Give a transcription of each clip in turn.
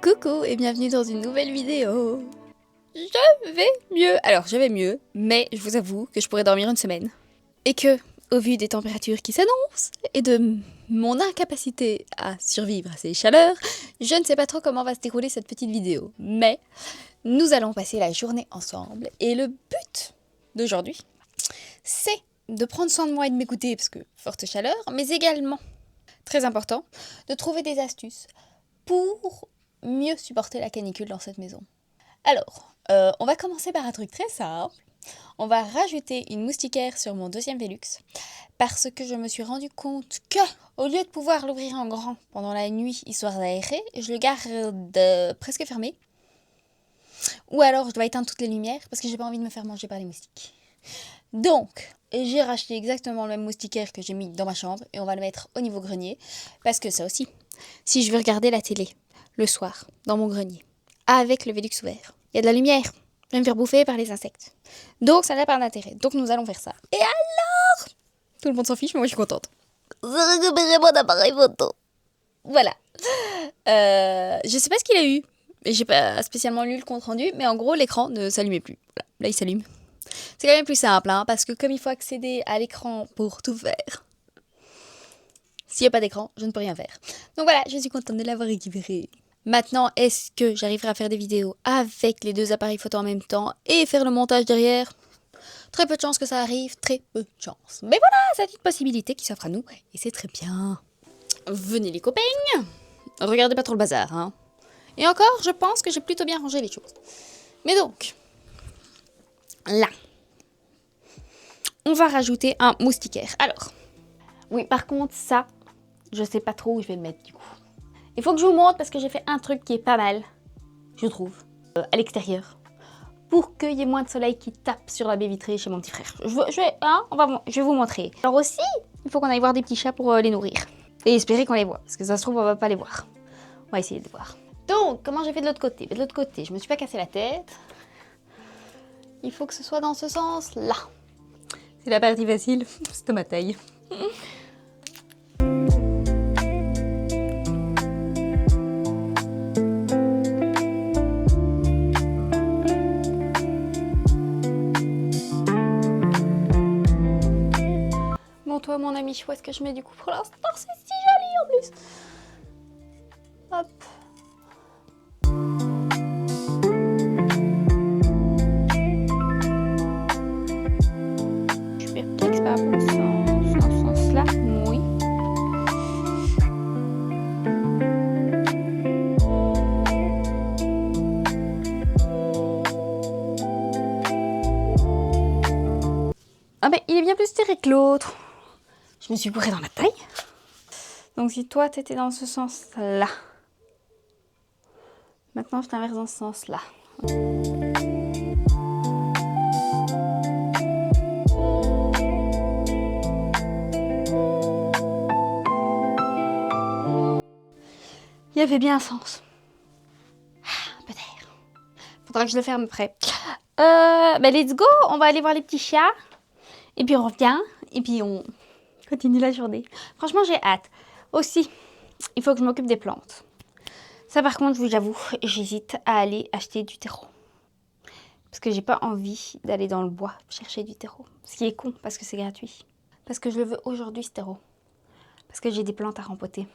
Coucou et bienvenue dans une nouvelle vidéo. Je vais mieux. Alors, je vais mieux, mais je vous avoue que je pourrais dormir une semaine. Et que, au vu des températures qui s'annoncent et de mon incapacité à survivre à ces chaleurs, je ne sais pas trop comment va se dérouler cette petite vidéo. Mais nous allons passer la journée ensemble et le but d'aujourd'hui, c'est de prendre soin de moi et de m'écouter parce que forte chaleur, mais également, très important, de trouver des astuces pour mieux supporter la canicule dans cette maison. Alors, on va commencer par un truc très simple. On va rajouter une moustiquaire sur mon deuxième Velux parce que je me suis rendu compte que, au lieu de pouvoir l'ouvrir en grand pendant la nuit histoire d'aérer, je le garde presque fermé. Ou alors je dois éteindre toutes les lumières parce que j'ai pas envie de me faire manger par les moustiques. Donc, j'ai racheté exactement le même moustiquaire que j'ai mis dans ma chambre et on va le mettre au niveau grenier parce que ça aussi, si je veux regarder la télé le soir dans mon grenier avec le Velux ouvert, il y a de la lumière, je vais me faire bouffer par les insectes. Donc ça n'a pas d'intérêt. Donc nous allons faire ça. Et alors, tout le monde s'en fiche, mais moi je suis contente. J'ai récupéré mon appareil photo. Voilà. Je sais pas ce qu'il a eu. J'ai pas spécialement lu le compte rendu, mais en gros l'écran ne s'allumait plus. Voilà. Là il s'allume. C'est quand même plus simple, hein, parce que comme il faut accéder à l'écran pour tout faire, s'il n'y a pas d'écran, je ne peux rien faire. Donc voilà, je suis contente de l'avoir récupéré. Maintenant, est-ce que j'arriverai à faire des vidéos avec les deux appareils photo en même temps et faire le montage derrière? Très peu de chances que ça arrive, très peu de chance. Mais voilà, c'est une possibilité qui s'offre à nous et c'est très bien. Venez les copains, regardez pas trop le bazar, hein. Et encore, je pense que j'ai plutôt bien rangé les choses. Mais donc, là, on va rajouter un moustiquaire. Alors, oui, par contre, ça, je sais pas trop où je vais le mettre du coup. Il faut que je vous montre parce que j'ai fait un truc qui est pas mal, je trouve, à l'extérieur. Pour qu'il y ait moins de soleil qui tape sur la baie vitrée chez mon petit frère. Je vais vous montrer. Alors aussi, il faut qu'on aille voir des petits chats pour les nourrir. Et espérer qu'on les voit, parce que ça se trouve, on va pas les voir. On va essayer de les voir. Donc, comment j'ai fait de l'autre côté? De l'autre côté, je me suis pas cassé la tête. Il faut que ce soit dans ce sens-là. C'est la partie facile, c'est ma taille. Bon, toi, mon ami, où est-ce que je mets du coup pour l'instant? C'est si joli en plus. Hop. Je suis perplexe par rapport au sens. Dans ce sens-là, oui. Ah ben, il est bien plus serré que l'autre. Je me suis bourrée dans la taille. Donc si toi t'étais dans ce sens-là, maintenant je t'inverse dans ce sens-là. Il y avait bien un sens. Un peu d'air. Faudra que je le ferme après. Ben let's go, on va aller voir les petits chats. Et puis on revient. Et puis on continue la journée. Franchement j'ai hâte. Aussi, il faut que je m'occupe des plantes. Ça par contre, je vous avoue, j'hésite à aller acheter du terreau. Parce que j'ai pas envie d'aller dans le bois chercher du terreau. Ce qui est con parce que c'est gratuit. Parce que je le veux aujourd'hui ce terreau. Parce que j'ai des plantes à rempoter.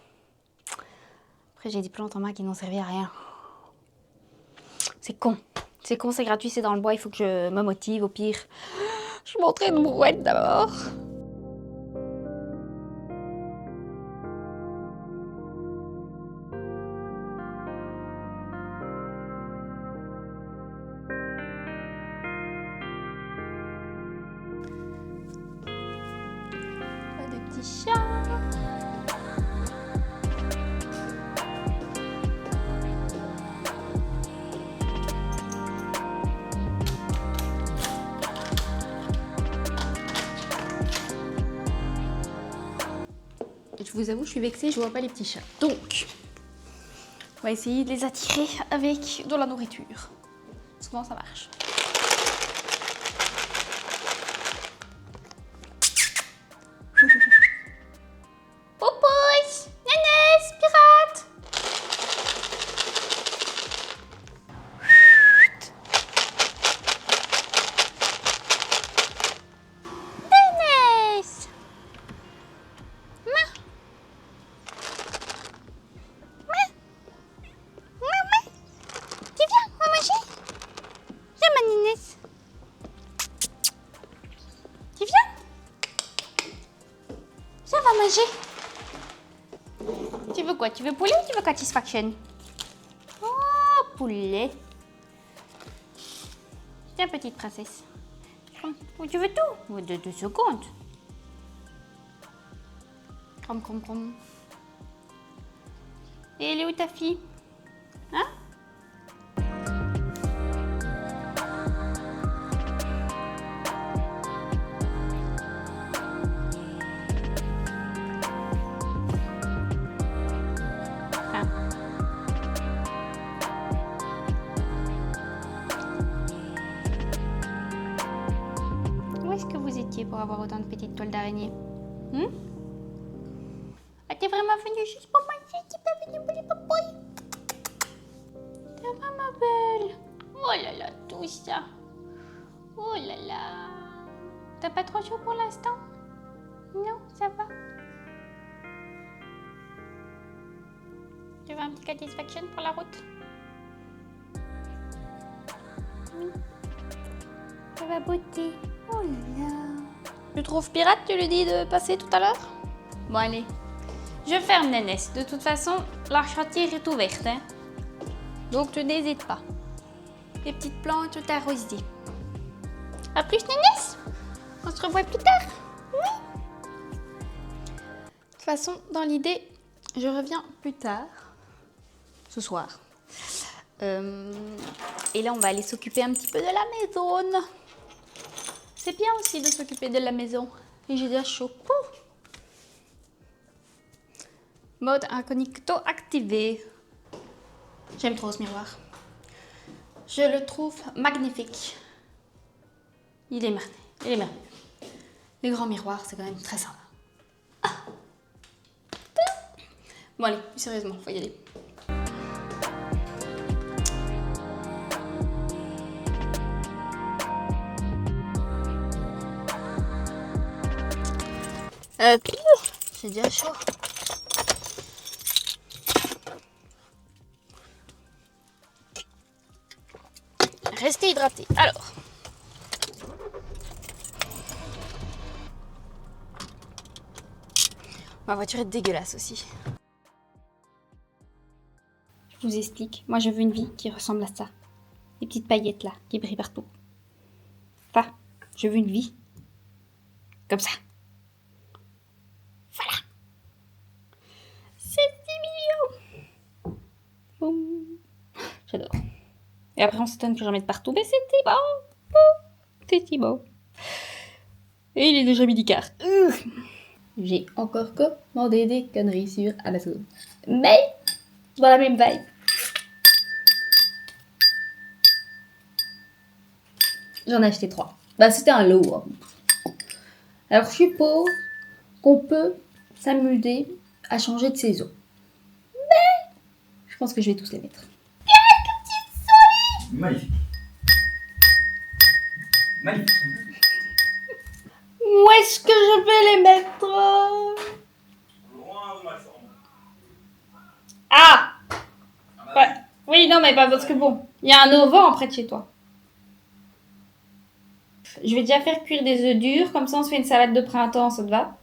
Après j'ai des plantes en main qui n'ont servi à rien. C'est con. C'est con, c'est gratuit, c'est dans le bois, il faut que je me motive. Au pire, je montrerai une brouette d'abord. Des petits chats. Je vous avoue, je suis vexée, je vois pas les petits chats. Donc, on va essayer de les attirer avec de la nourriture. Souvent, ça marche. Popouille, Nénès, pirate. à manger. Tu veux quoi? Tu veux poulet ou tu veux satisfaction? Oh, poulet. Tiens, petite princesse. Oh, tu veux tout? Oh, 2 secondes. Crom. Et elle est où ta fille? Hein? Où est-ce que vous étiez pour avoir autant de petites toiles d'araignée? Ah, t'es vraiment venue juste pour manger? T'es pas venue pour les papouilles? T'es vraiment belle. Oh là là, tout ça. Oh là là. T'as pas trop chaud pour l'instant? Non, ça va. Tu veux un petit satisfaction pour la route? Oui. Ça va beauté. Oh là là. Tu trouves pirate, tu lui dis de passer tout à l'heure? Bon, allez. Je ferme, Nénès. De toute façon, la chatière est ouverte. Hein? Donc, tu n'hésites pas. Les petites plantes tout arrosées. À plus, Nénès. On se revoit plus tard. Oui. De toute façon, dans l'idée, je reviens plus tard. Ce soir. Et là, on va aller s'occuper un petit peu de la maison. C'est bien aussi de s'occuper de la maison. Et j'ai déjà chaud. Pouh. Mode incognito activé. J'aime trop ce miroir. Je le trouve magnifique. Il est merveilleux. Les grands miroirs, c'est quand même très sympa. Ah. Bon allez, sérieusement, faut y aller. J'ai déjà chaud. Restez hydraté. Alors. Ma voiture est dégueulasse aussi. Je vous explique. Moi, je veux une vie qui ressemble à ça. Les petites paillettes là, qui brillent partout. Ça, je veux une vie comme ça. Voilà. C'est 10 millions. Boum. J'adore. Et après, on s'étonne que j'en mette partout. Mais c'était beau. C'était beau. Et il est déjà midi quart. J'ai encore commandé des conneries sur Amazon. Mais dans la même vibe. J'en ai acheté 3. Bah, c'était un lot. Hein. Alors, je suppose qu'on peut s'amuser à changer de saison. Mais je pense que je vais tous les mettre. Magnifique. Magnifique. Où est-ce que je vais les mettre? Loin de ma chambre. Ah ouais. Oui, non, mais pas parce que bon, il y a un auvent près de chez toi. Je vais déjà faire cuire des œufs durs, comme ça on se fait une salade de printemps, ça te va?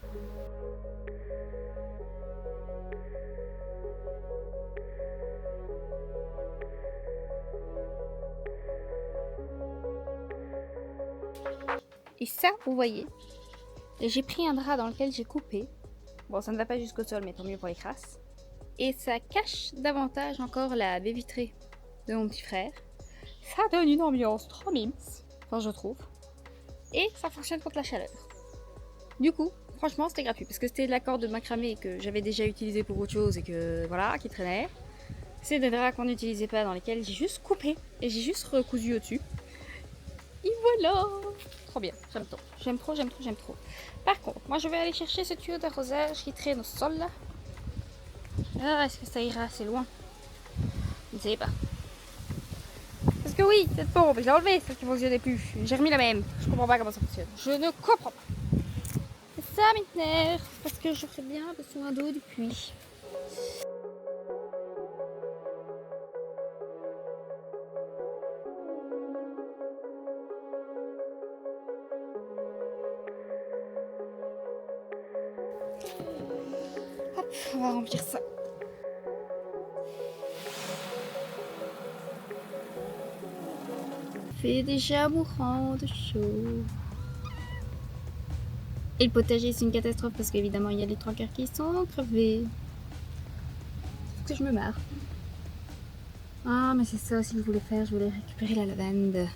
Et ça, vous voyez, j'ai pris un drap dans lequel j'ai coupé. Bon, ça ne va pas jusqu'au sol, mais tant mieux pour les crasses. Et ça cache davantage encore la baie vitrée de mon petit frère. Ça donne une ambiance trop mimes, enfin je trouve. Et ça fonctionne contre la chaleur. Du coup, franchement, c'était gratuit parce que c'était de la corde de macramé que j'avais déjà utilisé pour autre chose et que voilà, qui traînait. C'est des draps qu'on n'utilisait pas dans lesquels j'ai juste coupé et j'ai juste recousu au-dessus. Et voilà! Trop bien, j'aime trop. J'aime trop. Par contre, moi je vais aller chercher ce tuyau d'arrosage qui traîne au sol là. Ah, est-ce que ça ira assez loin? Je ne sais pas. Parce que oui, cette pompe, je l'ai enlevée, celle qui ne fonctionnait plus. J'ai remis la même. Je comprends pas comment ça fonctionne. Je ne comprends pas. Ça m'énerve parce que j'aurais bien besoin d'eau du puits. On va remplir ça. Fait déjà mourant de chaud. Et le potager, c'est une catastrophe parce qu'évidemment, il y a les 3 quarts qui sont crevés. Faut que je me marre. Ah, mais c'est ça aussi que je voulais faire. Je voulais récupérer la lavande.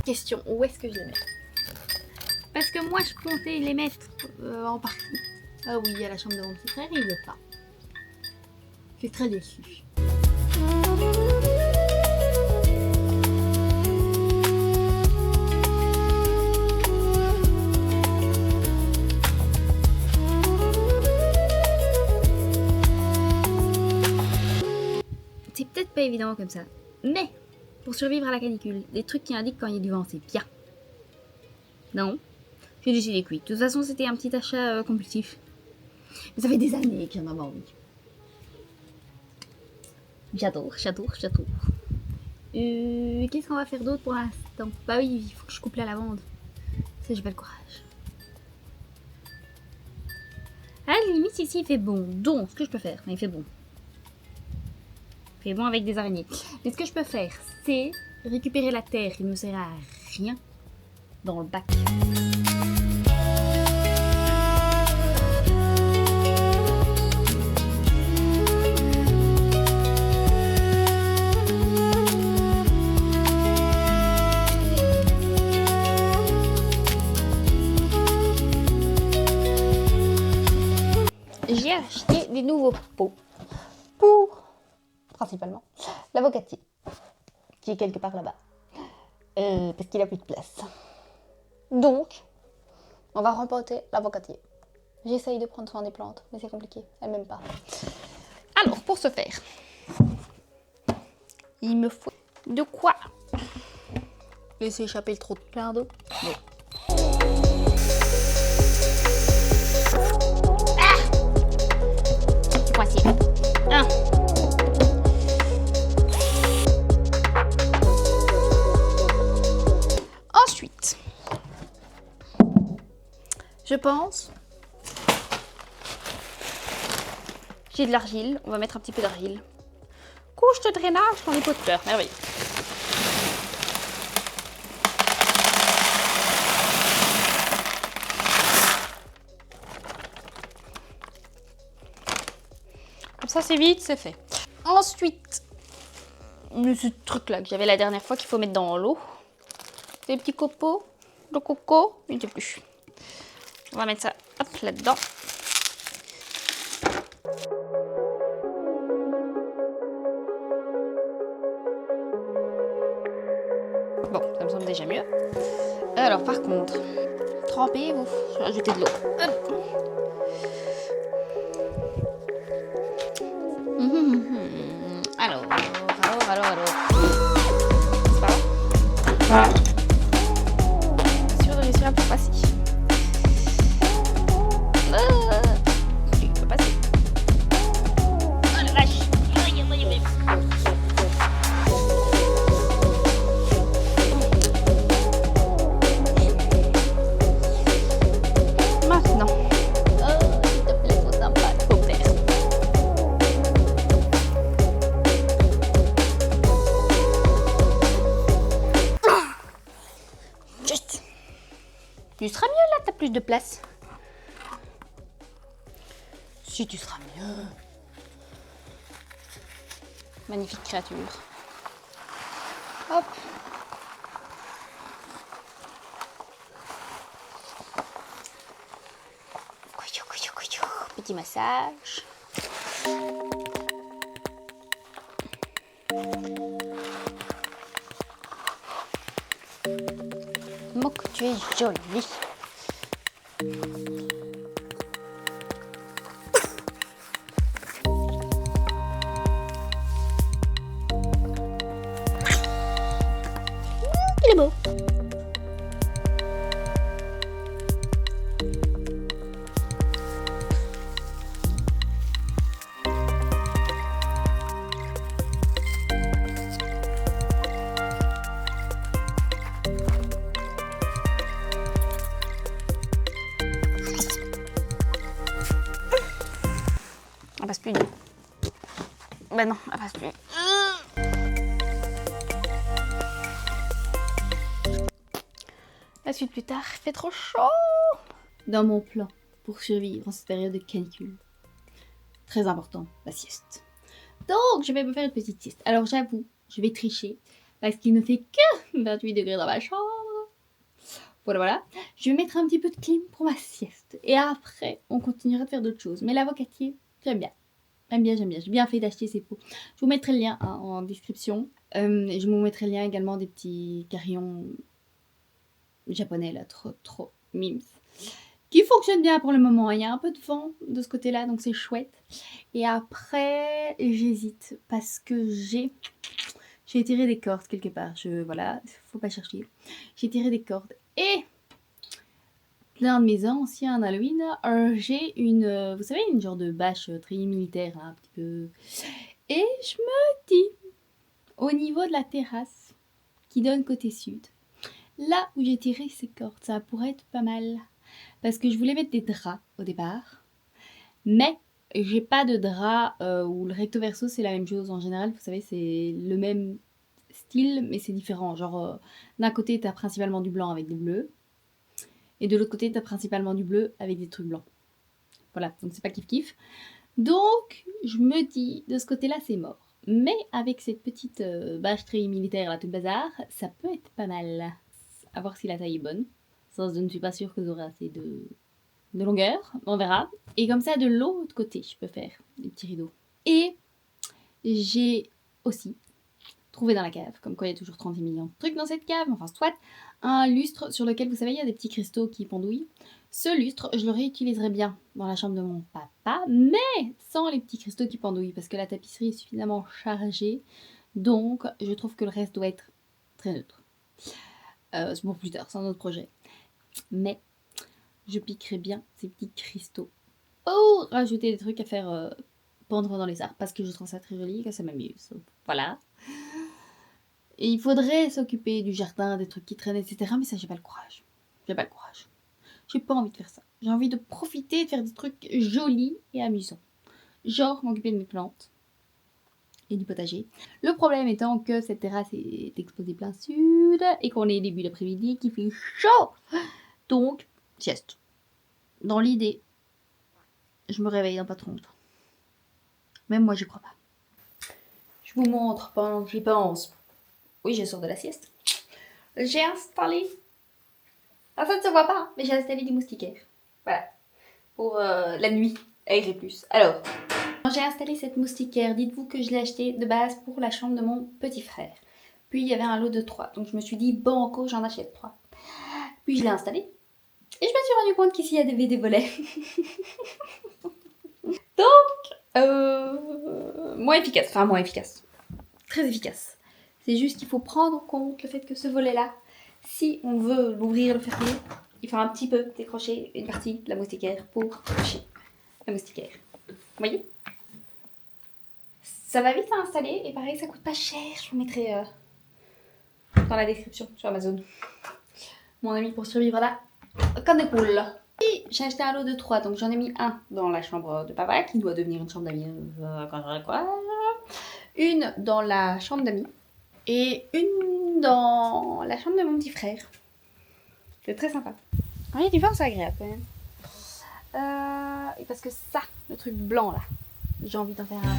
Question, où est-ce que je les mets? Parce que moi je comptais les mettre en partie. Ah oui, à la chambre de mon petit frère, il veut pas. Je suis très déçue. C'est peut-être pas évident comme ça, mais pour survivre à la canicule, des trucs qui indiquent quand il y a du vent, c'est bien. Non, j'ai décidé que oui. De toute façon, c'était un petit achat compulsif. Mais ça fait des années que j'en avais envie. J'adore. Qu'est-ce qu'on va faire d'autre pour l'instant? Bah oui, il faut que je coupe la lavande. Ça, j'ai pas le courage. À la limite, ici, il fait bon. Donc, ce que je peux faire, il fait bon. Il fait bon avec des araignées. Mais ce que je peux faire, c'est récupérer la terre qui ne me sert à rien dans le bac. J'ai acheté des nouveaux pots pour, principalement, l'avocatier, qui est quelque part là-bas, parce qu'il a plus de place. Donc, on va rempoter l'avocatier. J'essaye de prendre soin des plantes, mais c'est compliqué, elles m'aiment pas. Alors, pour ce faire, il me faut de quoi laisser échapper le trop de plein d'eau. Mais... Voici. 1. Ensuite, je pense, j'ai de l'argile, on va mettre un petit peu d'argile. Couche de drainage dans les pots de fleurs, merveilleux. Comme ça c'est vite, c'est fait. Ensuite, ce truc là que j'avais la dernière fois qu'il faut mettre dans l'eau. Des petits copeaux de coco, il n'y plus. On va mettre ça hop là-dedans. Bon, ça me semble déjà mieux. Alors par contre, tremper ou rajouter de l'eau. Alors. C'est pas sûr de réussir à passer. Tu peux passer. Oh la vache. Maintenant. Oh, s'il te plaît, faut sympa, faut faire. Juste. Tu seras mieux là, t'as plus de place. Si tu seras mieux. Magnifique créature. Hop. Petit massage. Moi que tu es jolie. Il est beau. Elle passe plus du. Bah non, elle passe plus. La suite plus tard, il fait trop chaud. Dans mon plan pour survivre en cette période de canicule, très important, la sieste. Donc, je vais me faire une petite sieste. Alors, j'avoue, je vais tricher parce qu'il ne fait que 28 degrés dans ma chambre. Voilà, voilà. Je vais mettre un petit peu de clim pour ma sieste. Et après, on continuera de faire d'autres choses. Mais l'avocatier, j'aime bien. J'aime bien, j'aime bien. J'ai bien fait d'acheter ces pots. Je vous mettrai le lien en description. Et je vous mettrai le lien également des petits carillons japonais, là, trop mimes. Qui fonctionnent bien pour le moment. Il y a un peu de vent de ce côté-là, donc c'est chouette. Et après, j'hésite parce que j'ai tiré des cordes quelque part. Voilà, faut pas chercher. J'ai tiré des cordes. Et l'un de mes anciens Halloween, j'ai une, vous savez, une genre de bâche très militaire, hein, un petit peu. Et je me dis, au niveau de la terrasse qui donne côté sud, là où j'ai tiré ces cordes, ça pourrait être pas mal. Parce que je voulais mettre des draps au départ, mais j'ai pas de drap où le recto verso c'est la même chose en général. Vous savez, c'est le même style, mais c'est différent. Genre, d'un côté, t'as principalement du blanc avec des bleus. Et de l'autre côté, t'as principalement du bleu avec des trucs blancs. Voilà, donc c'est pas kiff-kiff. Donc, je me dis, de ce côté-là, c'est mort. Mais avec cette petite bâche très militaire, là, tout bazar, ça peut être pas mal. À voir si la taille est bonne. Ça, je ne suis pas sûre que j'aurai assez de longueur. On verra. Et comme ça, de l'autre côté, je peux faire des petits rideaux. Et j'ai aussi trouvé dans la cave, comme quoi il y a toujours 36 millions de trucs dans cette cave, enfin soit, un lustre sur lequel, vous savez, il y a des petits cristaux qui pendouillent. Ce lustre, je le réutiliserai bien dans la chambre de mon papa, mais sans les petits cristaux qui pendouillent, parce que la tapisserie est suffisamment chargée, donc je trouve que le reste doit être très neutre. C'est pour plus tard, c'est un autre projet. Mais je piquerai bien ces petits cristaux pour rajouter des trucs à faire pendre dans les arbres, parce que je trouve ça très joli et que ça m'amuse. Voilà. Et il faudrait s'occuper du jardin, des trucs qui traînent, etc. Mais ça, j'ai pas le courage. J'ai pas le courage. J'ai pas envie de faire ça. J'ai envie de profiter, de faire des trucs jolis et amusants. Genre m'occuper de mes plantes et du potager. Le problème étant que cette terrasse est exposée plein sud et qu'on est début d'après-midi, qu'il fait chaud. Donc, sieste. Dans l'idée, je me réveille dans pas trop longtemps. Même moi, j'y crois pas. Je vous montre pendant que j'y pense. Oui, je sors de la sieste. J'ai installé... Ah, ça ne se voit pas, mais j'ai installé des moustiquaires. Voilà. Pour la nuit, aérer plus. Alors, quand j'ai installé cette moustiquaire, dites-vous que je l'ai acheté de base pour la chambre de mon petit frère. Puis il y avait un lot de 3. Donc je me suis dit, banco, j'en achète 3. Puis je l'ai installé. Et je me suis rendu compte qu'ici, il y avait des volets. Donc, moins efficace. Enfin, moins efficace. Très efficace. C'est juste qu'il faut prendre en compte le fait que ce volet-là, si on veut l'ouvrir, le fermer, il faut un petit peu décrocher une partie de la moustiquaire pour cacher la moustiquaire. Vous voyez? Ça va vite à installer et pareil, ça coûte pas cher. Je vous mettrai dans la description sur Amazon. Mon ami pour survivre là, comme des poules. Et j'ai acheté un lot de 3, donc j'en ai mis un dans la chambre de papa qui doit devenir une chambre d'amis. Une dans la chambre d'amis. Et une dans la chambre de mon petit frère. C'est très sympa. Oui, du vent, c'est agréable quand même. Et parce que ça, le truc blanc là, j'ai envie d'en faire un.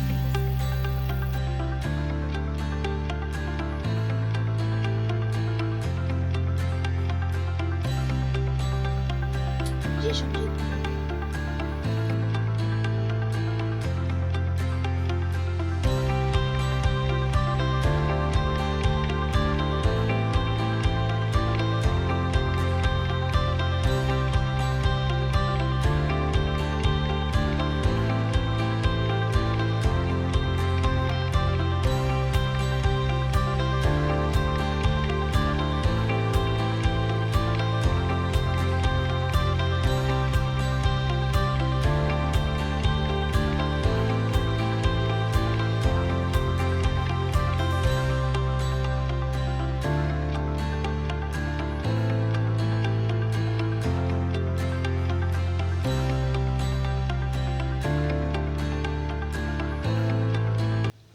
j'ai changé.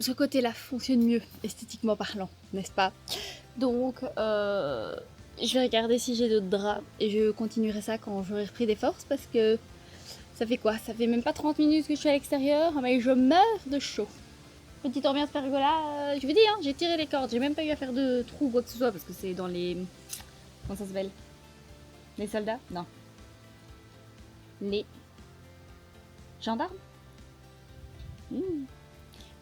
Ce côté-là fonctionne mieux, esthétiquement parlant, n'est-ce pas? Donc, je vais regarder si j'ai d'autres draps et je continuerai ça quand j'aurai repris des forces parce que ça fait quoi? Ça fait même pas 30 minutes que je suis à l'extérieur, mais je meurs de chaud. Petite ambiance pergola, je vous dis, hein, j'ai tiré les cordes, j'ai même pas eu à faire de trou ou quoi que ce soit parce que c'est dans les... Comment ça s'appelle? Les soldats? Non. Les... gendarmes?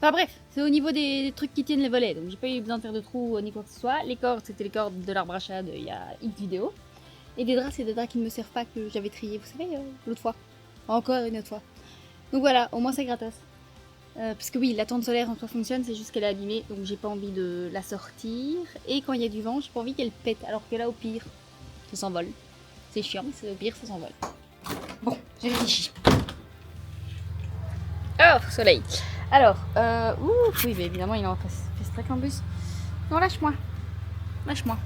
Enfin bref, c'est au niveau des trucs qui tiennent les volets, donc j'ai pas eu besoin de faire de trous ni quoi que ce soit. Les cordes, c'était les cordes de l'arbre à chat il y a X vidéos. Et les draps, c'est des draps qui ne me servent pas, que j'avais triés, vous savez, l'autre fois. Encore une autre fois. Donc voilà, au moins c'est gratos. Parce que oui, la tente solaire en soi fonctionne, c'est juste qu'elle est abîmée, donc j'ai pas envie de la sortir. Et quand il y a du vent, j'ai pas envie qu'elle pète, alors que là, au pire, ça s'envole. C'est chiant, mais au pire, ça s'envole. Bon, j'ai réfléchi. Oh, soleil. Alors, ouf, oui, mais évidemment, il est en fast track en bus. Non, lâche-moi. Lâche-moi.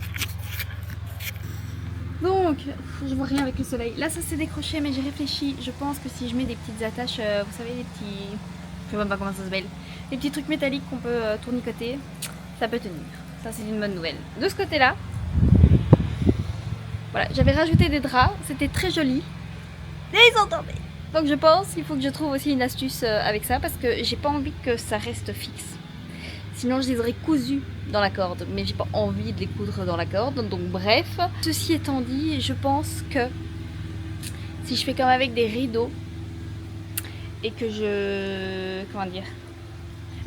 Donc, je vois rien avec le soleil. Là, ça s'est décroché, mais j'ai réfléchi. Je pense que si je mets des petites attaches, vous savez, les petits... Je sais même pas comment ça s'appelle. Les petits trucs métalliques qu'on peut tournicoter, ça peut tenir. Ça, c'est une bonne nouvelle. De ce côté-là, voilà, j'avais rajouté des draps. C'était très joli. Et ils ont tombé. Donc je pense qu'il faut que je trouve aussi une astuce avec ça parce que j'ai pas envie que ça reste fixe. Sinon je les aurais cousus dans la corde, mais j'ai pas envie de les coudre dans la corde. Donc bref, ceci étant dit, je pense que si je fais comme avec des rideaux et que je... comment dire?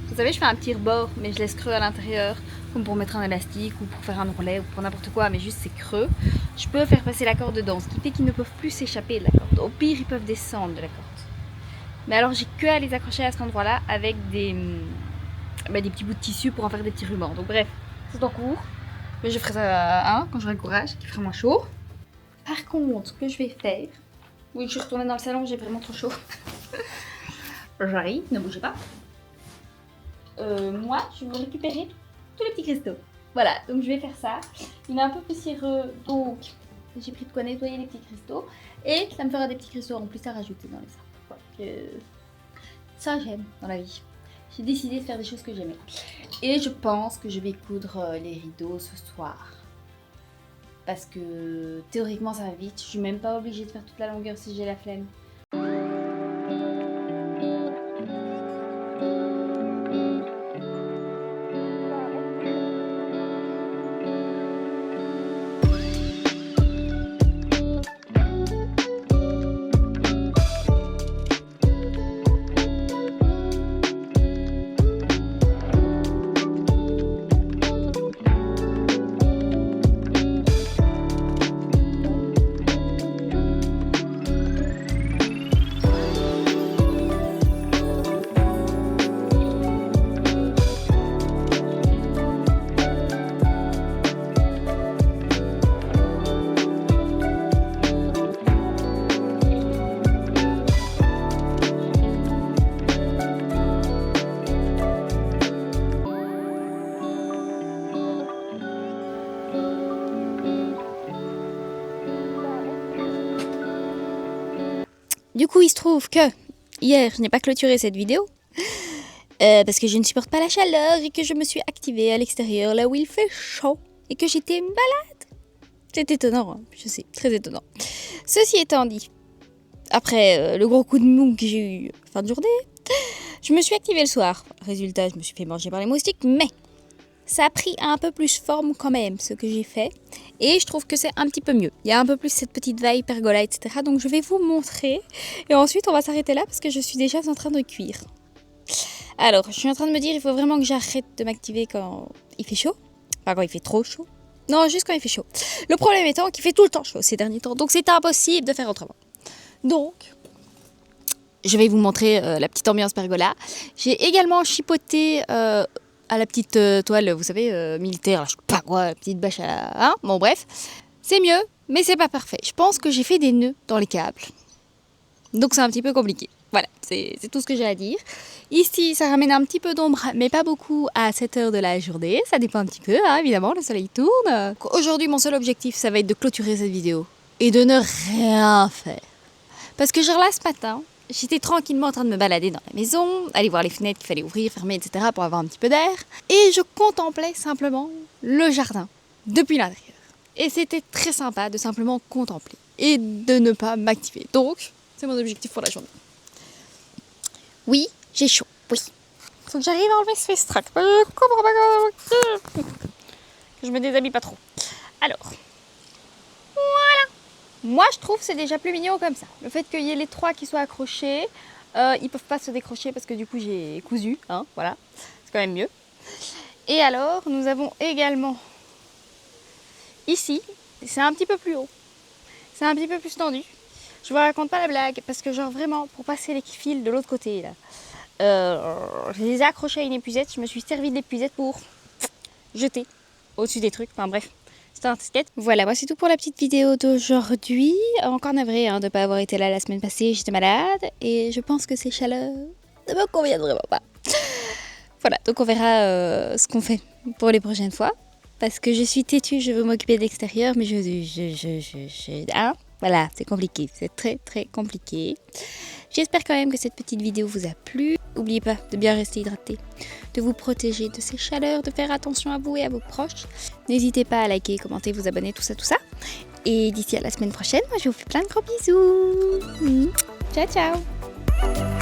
Vous savez, je fais un petit rebord, mais je laisse creux à l'intérieur, comme pour mettre un élastique ou pour faire un ourlet ou pour n'importe quoi, mais juste c'est creux. Je peux faire passer la corde dedans, ce qui fait qu'ils ne peuvent plus s'échapper de la corde. Au pire, ils peuvent descendre de la corde. Mais alors, j'ai que à les accrocher à cet endroit-là avec des petits bouts de tissu pour en faire des petits rubans. Donc bref, c'est en cours. Mais je ferai ça quand j'aurai le courage, qui fera moins chaud. Par contre, ce que je vais faire... Oui, je suis retournée dans le salon, j'ai vraiment trop chaud. J'arrive, ne bougez pas. Moi, je vais récupérer tous les petits cristaux. Voilà, donc je vais faire ça. Il est un peu poussiéreux, donc j'ai pris de quoi nettoyer les petits cristaux. Et ça me fera des petits cristaux en plus à rajouter dans les arbres. Voilà. Ça, j'aime dans la vie. J'ai décidé de faire des choses que j'aimais. Et je pense que je vais coudre les rideaux ce soir. Parce que théoriquement, ça va vite. Je suis même pas obligée de faire toute la longueur si j'ai la flemme. Du coup, il se trouve que hier, je n'ai pas clôturé cette vidéo parce que je ne supporte pas la chaleur et que je me suis activée à l'extérieur, là où il fait chaud et que j'étais malade. C'est étonnant, hein, je sais, très étonnant. Ceci étant dit, après le gros coup de mou que j'ai eu fin de journée, je me suis activée le soir. Résultat, je me suis fait manger par les moustiques, mais ça a pris un peu plus forme quand même, ce que j'ai fait. Et je trouve que c'est un petit peu mieux. Il y a un peu plus cette petite vibe pergola, etc. Donc je vais vous montrer. Et ensuite, on va s'arrêter là parce que je suis déjà en train de cuire. Alors, je suis en train de me dire, il faut vraiment que j'arrête de m'activer quand il fait chaud. Enfin, quand il fait trop chaud. Non, juste quand il fait chaud. Le problème étant qu'il fait tout le temps chaud ces derniers temps. Donc c'est impossible de faire autrement. Donc, je vais vous montrer la petite ambiance pergola. J'ai également chipoté à la petite toile, vous savez, militaire, là, je sais pas quoi, la petite bâche à... Hein, bon bref, c'est mieux, mais c'est pas parfait. Je pense que j'ai fait des nœuds dans les câbles. Donc c'est un petit peu compliqué. Voilà, c'est tout ce que j'ai à dire. Ici, ça ramène un petit peu d'ombre, mais pas beaucoup à cette heure de la journée. Ça dépend un petit peu, hein, évidemment, le soleil tourne. Aujourd'hui, mon seul objectif, ça va être de clôturer cette vidéo. Et de ne rien faire. Parce que genre là, ce matin, j'étais tranquillement en train de me balader dans la maison, aller voir les fenêtres qu'il fallait ouvrir, fermer, etc. pour avoir un petit peu d'air. Et je contemplais simplement le jardin depuis l'intérieur. Et c'était très sympa de simplement contempler et de ne pas m'activer. Donc, c'est mon objectif pour la journée. Oui, j'ai chaud, oui. Faut que j'arrive à enlever ce festrac. Je me déshabille pas trop. Alors, voilà. Moi, je trouve que c'est déjà plus mignon comme ça. Le fait qu'il y ait les trois qui soient accrochés, ils peuvent pas se décrocher parce que du coup, j'ai cousu. Hein, voilà, c'est quand même mieux. Et alors, nous avons également ici, c'est un petit peu plus haut. C'est un petit peu plus tendu. Je vous raconte pas la blague parce que genre vraiment, pour passer les fils de l'autre côté, là, je les ai accrochés à une épuisette. Je me suis servi de l'épuisette pour jeter au-dessus des trucs. Enfin bref. C'était un tête. Voilà, moi c'est tout pour la petite vidéo d'aujourd'hui. Encore navré de ne pas avoir été là la semaine passée, j'étais malade et je pense que ces chaleurs ne me conviennent vraiment pas. Voilà, donc on verra ce qu'on fait pour les prochaines fois. Parce que je suis têtue, je veux m'occuper de l'extérieur, mais hein, voilà, c'est compliqué, c'est très très compliqué. J'espère quand même que cette petite vidéo vous a plu. N'oubliez pas de bien rester hydraté, de vous protéger de ces chaleurs, de faire attention à vous et à vos proches. N'hésitez pas à liker, commenter, vous abonner, tout ça, tout ça. Et d'ici à la semaine prochaine, moi je vous fais plein de gros bisous. Ciao, ciao.